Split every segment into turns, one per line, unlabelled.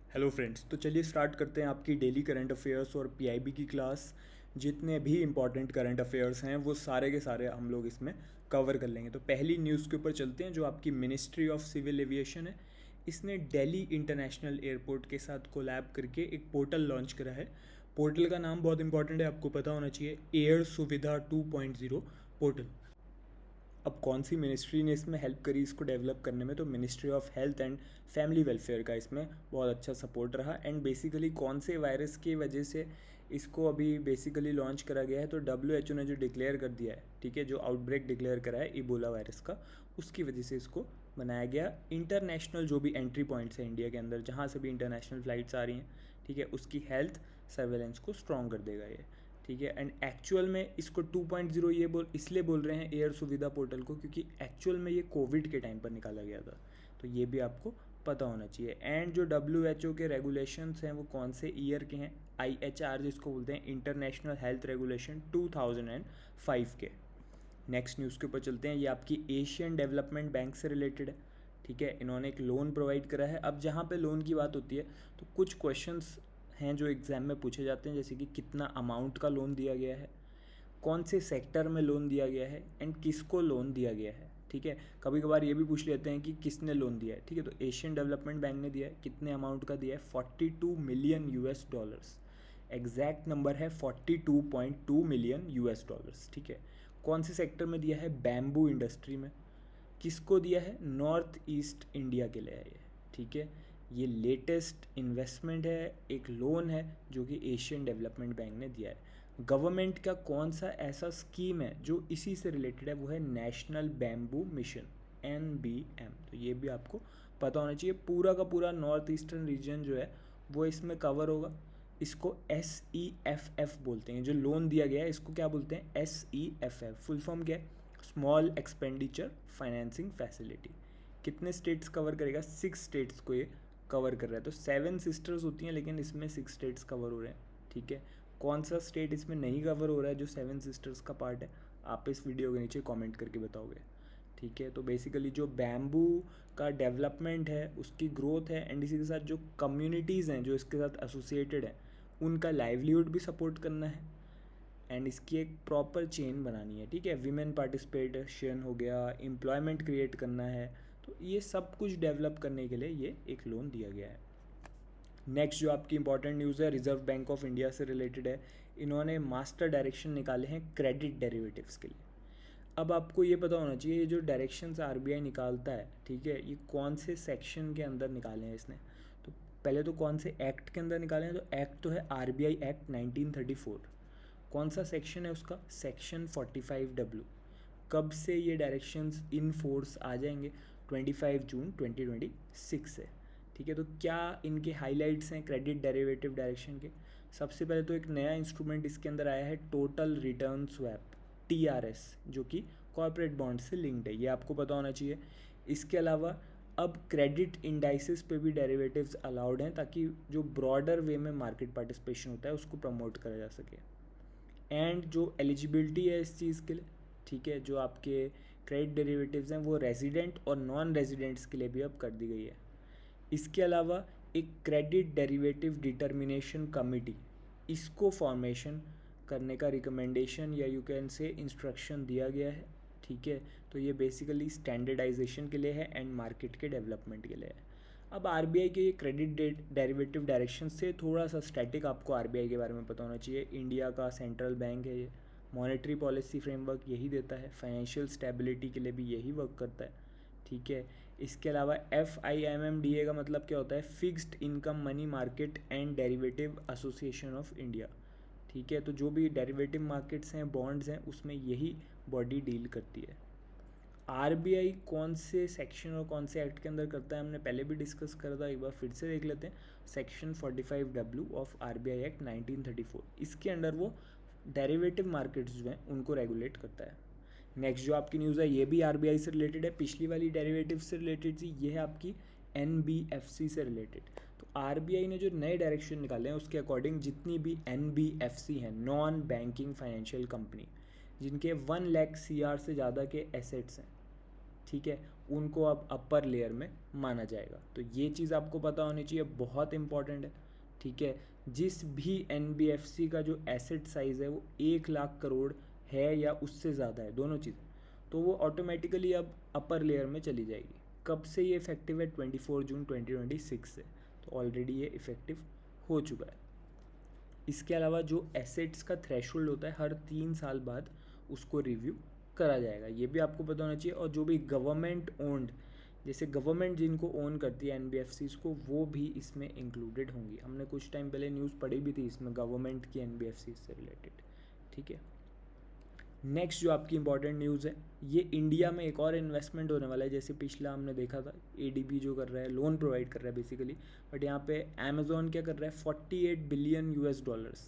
Hello friends, तो चलिए start करते हैं आपकी डेली करंट अफेयर्स और पीआईबी की क्लास। जितने भी इंपॉर्टेंट करंट अफेयर्स हैं वो सारे के सारे हम लोग इसमें कवर कर लेंगे। तो पहली न्यूज़ के ऊपर चलते हैं, जो आपकी मिनिस्ट्री ऑफ सिविल एविएशन है। इसने दिल्ली इंटरनेशनल एयरपोर्ट के साथ कोलैब करके एक पोर्टल लॉन्च करा है। पोर्टल का नाम बहुत इंपॉर्टेंट है, आपको पता होना चाहिए, एयर सुविधा 2.0 पोर्टल। अब कौन सी मिनिस्ट्री ने इसमें हेल्प करी इसको डेवलप करने में, तो ministry of health and family welfare का इसमें बहुत अच्छा सपोर्ट रहा। एंड बेसिकली कौन से वायरस की वजह से इसको अभी बेसिकली लॉन्च करा गया है, तो WHO ने जो डिक्लेयर कर दिया है, ठीक है, जो आउटब्रेक डिक्लेयर करा है इबोला वायरस का, उसकी वजह से इसको बनाया गया। इंटरनेशनल जो भी एंट्री पॉइंट्स हैं इंडिया के अंदर, जहाँ से भी इंटरनेशनल फ़्लाइट्स आ रही हैं, ठीक है, उसकी हेल्थ सर्वेलेंस को स्ट्रॉन्ग कर देगा ये, ठीक है। एंड एक्चुअल में इसको 2.0 ये इसलिए बोल रहे हैं एयर सुविधा पोर्टल को, क्योंकि एक्चुअल में ये कोविड के टाइम पर निकाला गया था, तो ये भी आपको पता होना चाहिए। एंड जो WHO के रेगुलेशंस हैं वो कौन से ईयर के हैं, IHR जिसको बोलते हैं, इंटरनेशनल हेल्थ रेगुलेशन 2005 के। नेक्स्ट न्यूज़ के ऊपर चलते हैं, ये आपकी एशियन डेवलपमेंट बैंक से रिलेटेड है, ठीक है। इन्होंने एक लोन प्रोवाइड करा है। अब जहाँ पे लोन की बात होती है तो कुछ क्वेश्चंस हैं जो एग्ज़ाम में पूछे जाते हैं, जैसे कि कितना अमाउंट का लोन दिया गया है, कौन से सेक्टर में लोन दिया गया है, एंड किसको लोन दिया गया है, ठीक है। कभी कभार ये भी पूछ लेते हैं कि किसने लोन दिया है, ठीक है। तो एशियन डेवलपमेंट बैंक ने दिया है, कितने अमाउंट का दिया है, $42 मिलियन। एग्जैक्ट नंबर है $42.2 मिलियन, ठीक है। कौन से सेक्टर में दिया है, बैम्बू इंडस्ट्री में। किसको दिया है, नॉर्थ ईस्ट इंडिया के लिए है ये, ठीक है। ये लेटेस्ट इन्वेस्टमेंट है, एक लोन है जो कि एशियन डेवलपमेंट बैंक ने दिया है। गवर्नमेंट का कौन सा ऐसा स्कीम है जो इसी से रिलेटेड है, वो है नेशनल बैम्बू मिशन, NBM। तो ये भी आपको पता होना चाहिए। पूरा का पूरा नॉर्थ ईस्टर्न रीजन जो है वो इसमें कवर होगा। इसको SEFF बोलते हैं, जो लोन दिया गया है इसको क्या बोलते हैं, SEFF। फुल फॉर्म क्या है, स्मॉल एक्सपेंडिचर फाइनेंसिंग फैसिलिटी। कितने स्टेट्स कवर करेगा, 6 स्टेट्स को ये कवर कर रहा है। तो 7 सिस्टर्स होती हैं, लेकिन इसमें 6 स्टेट्स कवर हो रहे हैं, ठीक है। कौन सा स्टेट इसमें नहीं कवर हो रहा है जो 7 सिस्टर्स का पार्ट है, आप इस वीडियो के नीचे कमेंट करके बताओगे, ठीक है। तो बेसिकली जो बैम्बू का डेवलपमेंट है, उसकी ग्रोथ है, एंड इसी के साथ जो कम्युनिटीज़ हैं जो इसके साथ एसोसिएटेड हैं, उनका लाइवलीहुड भी सपोर्ट करना है। एंड इसकी एक प्रॉपर चेन बनानी है, ठीक है। विमेन पार्टिसिपेशन हो गया, एम्प्लॉयमेंट क्रिएट करना है, तो ये सब कुछ डेवलप करने के लिए ये एक लोन दिया गया है। नेक्स्ट जो आपकी इंपॉर्टेंट न्यूज़ है, रिजर्व बैंक ऑफ इंडिया से रिलेटेड है। इन्होंने मास्टर डायरेक्शन निकाले हैं क्रेडिट डेरिवेटिव्स के लिए। अब आपको ये पता होना चाहिए, ये जो डायरेक्शंस RBI निकालता है, ठीक है, ये कौन से सेक्शन के अंदर निकाले हैं इसने। तो पहले तो कौन से एक्ट के अंदर निकाले हैं, तो एक्ट तो है RBI एक्ट 1934। कौन सा सेक्शन है उसका, सेक्शन 45W। कब से ये डायरेक्शंस इन फोर्स आ जाएंगे, 25 जून 2026 से, ठीक है। तो क्या इनके हाइलाइट्स हैं क्रेडिट डेरिवेटिव डायरेक्शन के। सबसे पहले तो एक नया इंस्ट्रूमेंट इसके अंदर आया है, टोटल रिटर्न स्वैप, TRS, जो कि कॉर्पोरेट बॉन्ड से लिंक्ड है, ये आपको पता होना चाहिए। इसके अलावा अब क्रेडिट इंडाइसिस पे भी डेरिवेटिव्स अलाउड हैं, ताकि जो ब्रॉडर वे में मार्केट पार्टिसिपेशन होता है उसको प्रमोट करा जा सके। एंड जो एलिजिबिलिटी है इस चीज़ के लिए, ठीक है, जो आपके क्रेडिट डेरिवेटिव्स हैं वो रेजिडेंट और नॉन रेजिडेंट्स के लिए भी अब कर दी गई है। इसके अलावा एक क्रेडिट डेरिवेटिव डिटर्मिनेशन कमिटी, इसको फॉर्मेशन करने का रिकमेंडेशन या यू कैन से इंस्ट्रक्शन दिया गया है, ठीक है। तो ये बेसिकली स्टैंडर्डाइजेशन के लिए है एंड मार्केट के डेवलपमेंट के लिए है। अब RBI के ये क्रेडिट डेरिवेटिव डायरेक्शन से थोड़ा सा स्टैटिक, आपको RBI के बारे में पता होना चाहिए। इंडिया का सेंट्रल बैंक है ये, मॉनेटरी पॉलिसी फ्रेमवर्क यही देता है, फाइनेंशियल स्टेबिलिटी के लिए भी यही वर्क करता है, ठीक है। इसके अलावा FIMMDA का मतलब क्या होता है, fixed income money market and derivative association of India, ठीक है। तो जो भी डेरिवेटिव मार्केट्स हैं, बॉन्ड्स हैं, उसमें यही बॉडी डील करती है। RBI कौन से सेक्शन और कौन से एक्ट के अंदर करता है, हमने पहले भी डिस्कस करा था, एक बार फिर से देख लेते हैं। Section 45W of RBI act 1934, इसके अंडर वो डेरिवेटिव मार्केट्स जो हैं उनको रेगुलेट करता है। नेक्स्ट जो आपकी न्यूज़ है ये भी RBI से रिलेटेड है, पिछली वाली डेरिवेटिव से रिलेटेड थी, ये है आपकी NBFC से रिलेटेड। तो RBI ने जो नए डायरेक्शन निकाले हैं उसके अकॉर्डिंग जितनी भी NBFC हैं, नॉन बैंकिंग फाइनेंशियल कंपनी, जिनके 1 लाख CR से ज़्यादा के एसेट्स हैं, ठीक है, उनको अब अपर लेयर में माना जाएगा। तो ये चीज़ आपको पता होनी चाहिए, बहुत इंपॉर्टेंट है, ठीक है। जिस भी एनबीएफसी का जो एसेट साइज़ है वो 1 लाख करोड़ है या उससे ज़्यादा है, दोनों चीज़, तो वो ऑटोमेटिकली अब अपर लेयर में चली जाएगी। कब से ये इफेक्टिव है? 24 जून 2026 से, तो ऑलरेडी ये इफेक्टिव हो चुका है। इसके अलावा जो एसेट्स का थ्रेशोल्ड होता है हर 3 साल बाद उसको रिव्यू करा जाएगा, ये भी आपको पता होना चाहिए। और जो भी गवर्नमेंट ओन्ड, जैसे गवर्नमेंट जिनको ओन करती है एनबीएफसीज को, वो भी इसमें इंक्लूडेड होंगी। हमने कुछ टाइम पहले न्यूज़ पढ़ी भी थी इसमें गवर्नमेंट की एनबीएफसी से रिलेटेड, ठीक है। नेक्स्ट जो आपकी इंपॉर्टेंट न्यूज़ है, ये इंडिया में एक और इन्वेस्टमेंट होने वाला है। जैसे पिछला हमने देखा था एडीबी जो कर रहा है, लोन प्रोवाइड कर रहा है बेसिकली, बट यहाँ पे अमेज़ॉन क्या कर रहा है, 48 बिलियन यूएस डॉलर्स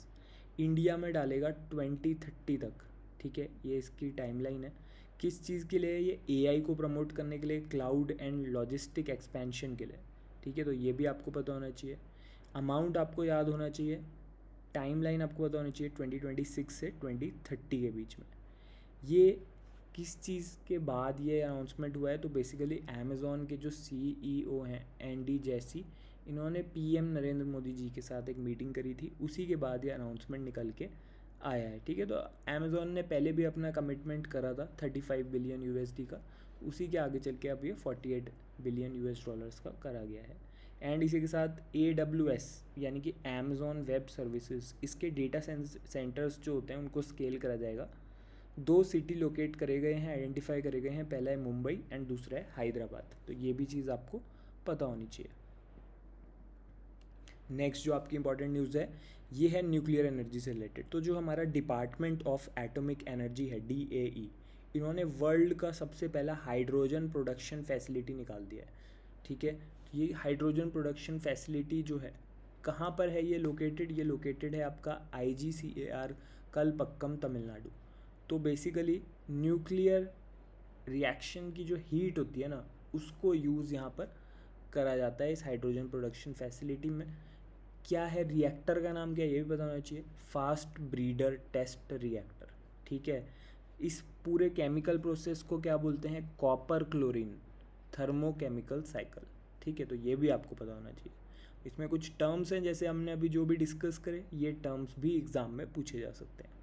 इंडिया में डालेगा 2030 तक, ठीक है। ये इसकी टाइमलाइन है। किस चीज़ के लिए? ये एआई को प्रमोट करने के लिए, क्लाउड एंड लॉजिस्टिक एक्सपेंशन के लिए, ठीक है। तो ये भी आपको पता होना चाहिए। अमाउंट आपको याद होना चाहिए, टाइमलाइन आपको पता होनी चाहिए, 2026 से 2030 के बीच में। ये किस चीज़ के बाद ये अनाउंसमेंट हुआ है? तो बेसिकली अमेज़ॉन के जो सीईओ हैं एंडी जैसी, इन्होंने पीएम नरेंद्र मोदी जी के साथ एक मीटिंग करी थी, उसी के बाद ये अनाउंसमेंट निकल के आया है, ठीक है। तो अमेज़ॉन ने पहले भी अपना कमिटमेंट करा था 35 बिलियन यूएसडी का, उसी के आगे चल के अब ये 48 बिलियन यूएस डॉलर्स का करा गया है। एंड इसी के साथ AWS यानी कि अमेज़ॉन वेब सर्विसेज, इसके डेटा सेंटर्स जो होते हैं उनको स्केल करा जाएगा। 2 सिटी लोकेट करे गए हैं, आइडेंटिफाई करे गए हैं, पहला है मुंबई एंड दूसरा है हैदराबाद। तो ये भी चीज़ आपको पता होनी चाहिए। नेक्स्ट जो आपकी इंपॉर्टेंट न्यूज़ है ये है न्यूक्लियर एनर्जी से रिलेटेड। तो जो हमारा डिपार्टमेंट ऑफ एटॉमिक एनर्जी है DAE, इन्होंने वर्ल्ड का सबसे पहला हाइड्रोजन प्रोडक्शन फैसिलिटी निकाल दिया है, ठीक है। ये हाइड्रोजन प्रोडक्शन फैसिलिटी जो है कहाँ पर है ये लोकेटेड? ये लोकेटेड है आपका IGCAR कलपक्कम तमिलनाडु। तो बेसिकली न्यूक्लियर रिएक्शन की जो हीट होती है ना, उसको यूज़ यहाँ पर करा जाता है इस हाइड्रोजन प्रोडक्शन फैसिलिटी में। क्या है रिएक्टर का नाम, क्या है ये भी पता होना चाहिए, फास्ट ब्रीडर टेस्ट रिएक्टर, ठीक है। इस पूरे केमिकल प्रोसेस को क्या बोलते हैं? कॉपर क्लोरीन थर्मोकेमिकल साइकिल, ठीक है। तो ये भी आपको पता होना चाहिए। इसमें कुछ टर्म्स हैं जैसे हमने अभी जो भी डिस्कस करे, ये टर्म्स भी एग्ज़ाम में पूछे जा सकते हैं।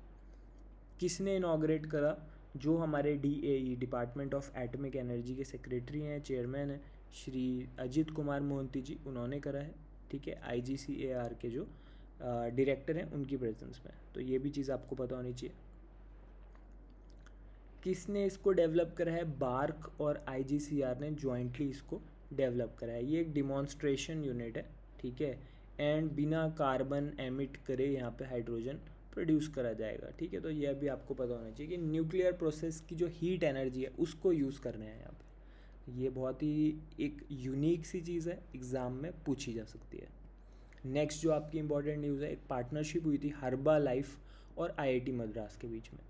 किसने इनॉग्रेट करा? जो हमारे DAE department of atomic energy के सेक्रेटरी हैं, चेयरमैन हैं, श्री अजित कुमार मोहंती जी, उन्होंने करा है, ठीक है। IGCAR के जो डायरेक्टर हैं उनकी प्रेजेंस में। तो ये भी चीज़ आपको पता होनी चाहिए। किसने इसको डेवलप करा है? बार्क और IGCAR ने जॉइंटली इसको डेवलप करा है। ये एक डिमॉन्स्ट्रेशन यूनिट है, ठीक है। एंड बिना कार्बन एमिट करे यहाँ पे हाइड्रोजन प्रोड्यूस करा जाएगा, ठीक है। तो यह भी आपको पता होना चाहिए कि न्यूक्लियर प्रोसेस की जो हीट एनर्जी है उसको यूज़ करने हैं यहाँ पे। ये बहुत ही एक यूनिक सी चीज़ है, एग्ज़ाम में पूछी जा सकती है। नेक्स्ट जो आपकी इंपॉर्टेंट न्यूज़ है, एक पार्टनरशिप हुई थी हर्बा लाइफ और IIT मद्रास के बीच में।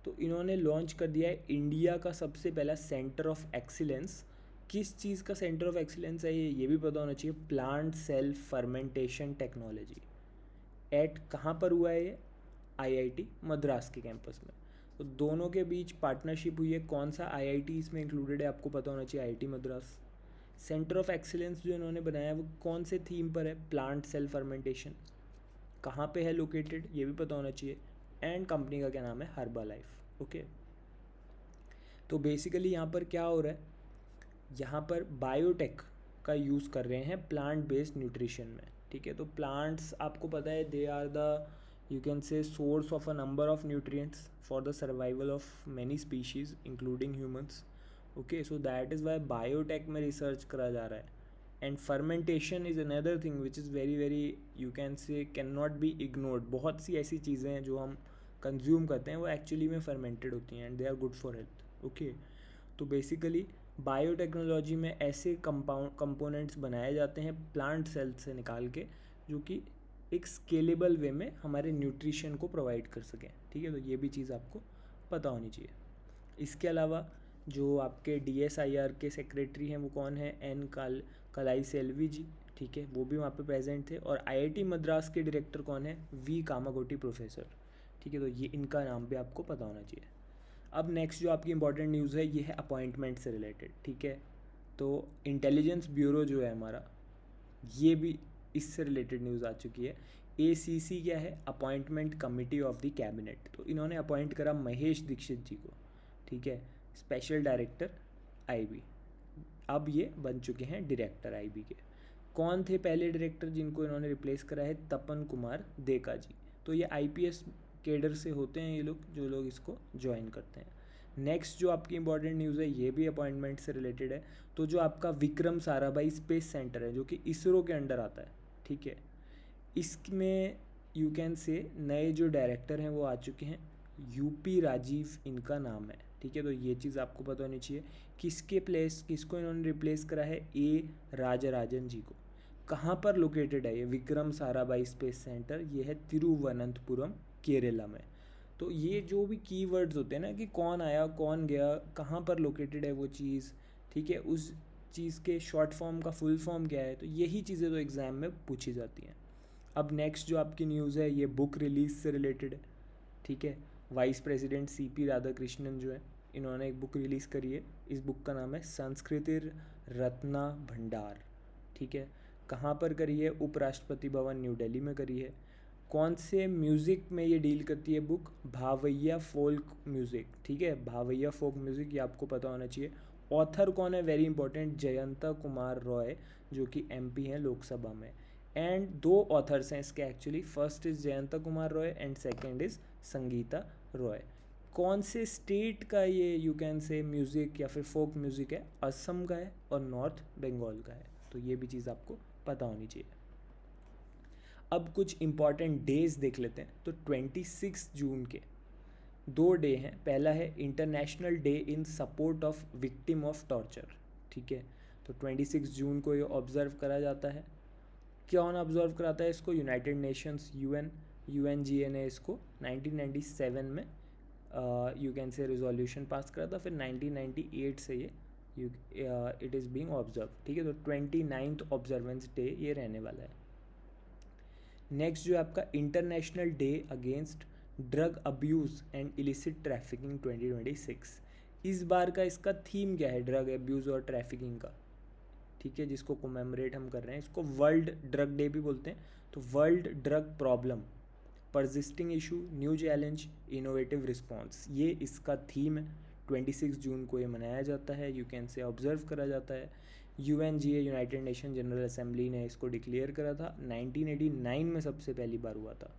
तो इन्होंने लॉन्च कर दिया है इंडिया का सबसे पहला सेंटर ऑफ एक्सीलेंस। किस चीज़ का सेंटर ऑफ एक्सीलेंस है ये भी पता होना चाहिए, plant cell fermentation technology. At कहाँ पर हुआ है ये? IIT मद्रास के कैंपस में। तो दोनों के बीच पार्टनरशिप हुई है। कौन सा IIT इसमें इंक्लूडेड है आपको पता होना चाहिए, IIT Madras. Centre of excellence जो इन्होंने बनाया है वो कौन से थीम पर है? Plant cell fermentation. कहाँ पे है लोकेटेड ये भी पता होना चाहिए। एंड कंपनी का क्या नाम है? हर्बा लाइफ, ओके। तो बेसिकली यहाँ पर क्या हो रहा है, यहाँ पर बायोटेक का यूज़ कर रहे हैं प्लांट बेस्ड न्यूट्रिशन में, ठीक है। तो प्लांट्स आपको पता है they are the you can say source of a number of nutrients for the survival of many species including humans, okay, so that is why biotech में research करा जा रहा है। and fermentation is another thing which is very very you can say cannot be ignored। बहुत सी ऐसी चीज़ें हैं जो हम कंज्यूम करते हैं वो एक्चुअली में फर्मेंटेड होती हैं and they are good for health, okay. तो बेसिकली बायोटेक्नोलॉजी में ऐसे कंपोनेंट्स बनाए जाते हैं प्लांट सेल से निकाल के, जो कि एक स्केलेबल वे में हमारे न्यूट्रिशन को प्रोवाइड कर सकें, ठीक है। तो ये भी चीज़ आपको पता होनी चाहिए। इसके अलावा जो आपके DSIR के सेक्रेटरी हैं वो कौन है? N कलाई सेल्वी जी, ठीक है, वो भी वहाँ पे प्रेजेंट थे। और IIT मद्रास के डायरेक्टर कौन है? V कामागोटी प्रोफेसर, ठीक है। तो ये इनका नाम भी आपको पता होना चाहिए। अब नेक्स्ट जो आपकी इंपॉर्टेंट न्यूज़ है ये है अपॉइंटमेंट से रिलेटेड, ठीक है। तो इंटेलिजेंस ब्यूरो जो है हमारा, ये भी इससे रिलेटेड न्यूज़ आ चुकी है। ACC क्या है? Appointment committee of the cabinet. तो इन्होंने अपॉइंट करा महेश दीक्षित जी को, ठीक है, स्पेशल डायरेक्टर IB। अब ये बन चुके हैं डायरेक्टर IB के। कौन थे पहले डायरेक्टर जिनको इन्होंने रिप्लेस करा है? तपन कुमार देका जी। तो ये IPS केडर से होते हैं ये लोग, जो लोग इसको ज्वाइन करते हैं। नेक्स्ट जो आपकी इंपॉर्टेंट न्यूज़ है, ये भी अपॉइंटमेंट से रिलेटेड है। तो जो आपका विक्रम साराभाई स्पेस सेंटर है, जो कि इसरो के अंडर आता है, ठीक है, इसमें यू कैन से नए जो डायरेक्टर हैं वो आ चुके हैं। UP राजीव इनका नाम है, ठीक है। तो ये चीज़ आपको पता होनी चाहिए। किसको इन्होंने रिप्लेस करा है? A राजराजन जी को। कहाँ पर लोकेटेड है ये विक्रम साराभाई स्पेस सेंटर? ये है तिरुवनंतपुरम, केरला में। तो ये जो भी कीवर्ड्स होते हैं ना, कि कौन आया कौन गया, कहाँ पर लोकेटेड है वो चीज़, ठीक है, उस चीज़ के शॉर्ट फॉर्म का फुल फॉर्म क्या है, तो यही चीज़ें तो एग्ज़ाम में पूछी जाती हैं। अब नेक्स्ट जो आपकी न्यूज़ है, ये बुक रिलीज़ से रिलेटेड है, ठीक है। वाइस प्रेसिडेंट CP राधाकृष्णन जो है, इन्होंने एक बुक रिलीज़ करी है। इस बुक का नाम है संस्कृतिर रत्ना भंडार, ठीक है। कहाँ पर करी है? उपराष्ट्रपति भवन न्यू दिल्ली में करी है। कौन से म्यूज़िक में ये डील करती है बुक? भावैया फोल्क म्यूज़िक, ठीक है, भावैया फोक म्यूज़िक, ये आपको पता होना चाहिए। ऑथर कौन है? वेरी इंपॉर्टेंट, जयंता कुमार रॉय, जो कि MP हैं लोकसभा में। एंड 2 ऑथर्स हैं इसके actually, first is Jayanta Kumar Roy and second is Sangeeta Roy. कौन से स्टेट का ये यू कैन से म्यूज़िक या फिर फोक म्यूज़िक है? असम का है और नॉर्थ बंगाल का है। तो ये भी चीज़ आपको पता होनी चाहिए। अब कुछ इम्पॉर्टेंट डेज देख लेते हैं। तो 26 जून के 2 डे हैं। पहला है international day in support of victim of torture, ठीक है। तो 26 जून को ये ऑब्ज़र्व करा जाता है। कौन ऑब्ज़र्व कराता है इसको? यूनाइटेड नेशंस, UNGA ने इसको 1997 में you can say resolution pass करा था। फिर 1998 से ये इट इज़ बीइंग ऑब्जर्व, ठीक है। तो 29th ऑब्जर्वेंस डे ये रहने वाला है। नेक्स्ट जो है आपका international day against drug abuse and illicit trafficking 2026। इस बार का इसका थीम क्या है? ड्रग अब्यूज़ और ट्रैफिकिंग का, ठीक है, जिसको कोमेमोरेट हम कर रहे हैं। इसको वर्ल्ड ड्रग डे भी बोलते हैं। तो world drug problem, persisting issue, new challenge, innovative response, ये इसका थीम है। 26 जून को ये मनाया जाता है, यू कैन से ऑब्जर्व करा जाता है। UNGA, United nation general assembly ने इसको डिक्लेयर करा था। 1989 में सबसे पहली बार हुआ था।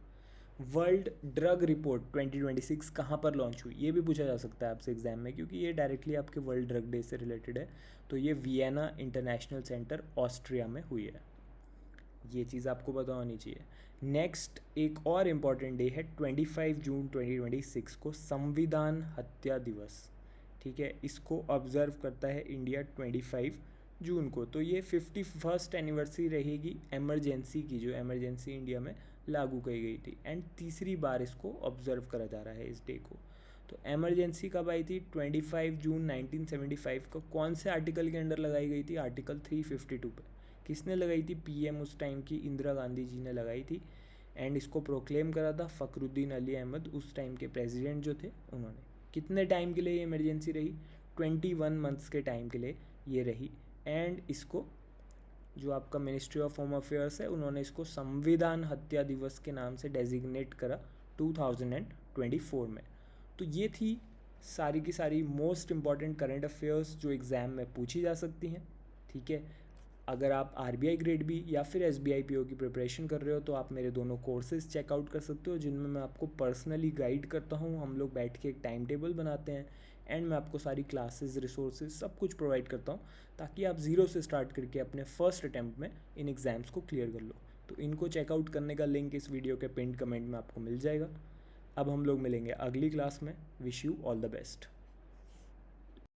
वर्ल्ड ड्रग रिपोर्ट 2026 कहाँ पर लॉन्च हुई? ये भी पूछा जा सकता है आपसे एग्जाम में, क्योंकि ये डायरेक्टली आपके वर्ल्ड ड्रग डे से रिलेटेड है। तो ये वियना इंटरनेशनल सेंटर ऑस्ट्रिया में हुई है। ये चीज़ आपको पता होनी चाहिए। नेक्स्ट एक और इम्पॉर्टेंट डे है 25 जून 2026 को संविधान हत्या दिवस, ठीक है। इसको ऑब्जर्व करता है इंडिया 25 जून को। तो ये 51st एनिवर्सरी रहेगी एमरजेंसी की, जो एमरजेंसी इंडिया में लागू की गई थी। एंड तीसरी बार इसको ऑब्जर्व करा जा रहा है इस डे को। तो एमरजेंसी कब आई थी? 25 जून 1975 को। कौन से आर्टिकल के अंडर लगाई गई थी? आर्टिकल 352 पे। किसने लगाई थी? PM उस टाइम की इंदिरा गांधी जी ने लगाई थी। एंड इसको प्रोक्लेम करा था फ़खरुद्दीन अली अहमद, उस टाइम के प्रेसिडेंट जो थे, उन्होंने। कितने टाइम के लिए ये इमरजेंसी रही? 21 मंथ्स के टाइम के लिए ये रही। एंड इसको जो आपका मिनिस्ट्री ऑफ होम अफेयर्स है, उन्होंने इसको संविधान हत्या दिवस के नाम से डेजिग्नेट करा 2024 में। तो ये थी सारी की सारी मोस्ट इम्पॉर्टेंट करंट अफेयर्स जो एग्ज़ाम में पूछी जा सकती हैं, ठीक है। अगर आप RBI ग्रेड बी या फिर SBI PO की प्रिपरेशन कर रहे हो, तो आप मेरे दोनों कोर्सेज चेकआउट कर सकते हो, जिनमें मैं आपको पर्सनली गाइड करता हूँ। हम लोग बैठ के एक टाइम टेबल बनाते हैं एंड मैं आपको सारी क्लासेस, रिसोर्सेज, सब कुछ प्रोवाइड करता हूँ, ताकि आप ज़ीरो से स्टार्ट करके अपने फर्स्ट अटैम्प्ट में इन एग्ज़ाम्स को क्लियर कर लो। तो इनको चेकआउट करने का लिंक इस वीडियो के पिन कमेंट में आपको मिल जाएगा। अब हम लोग मिलेंगे अगली क्लास में। Wish you all the best.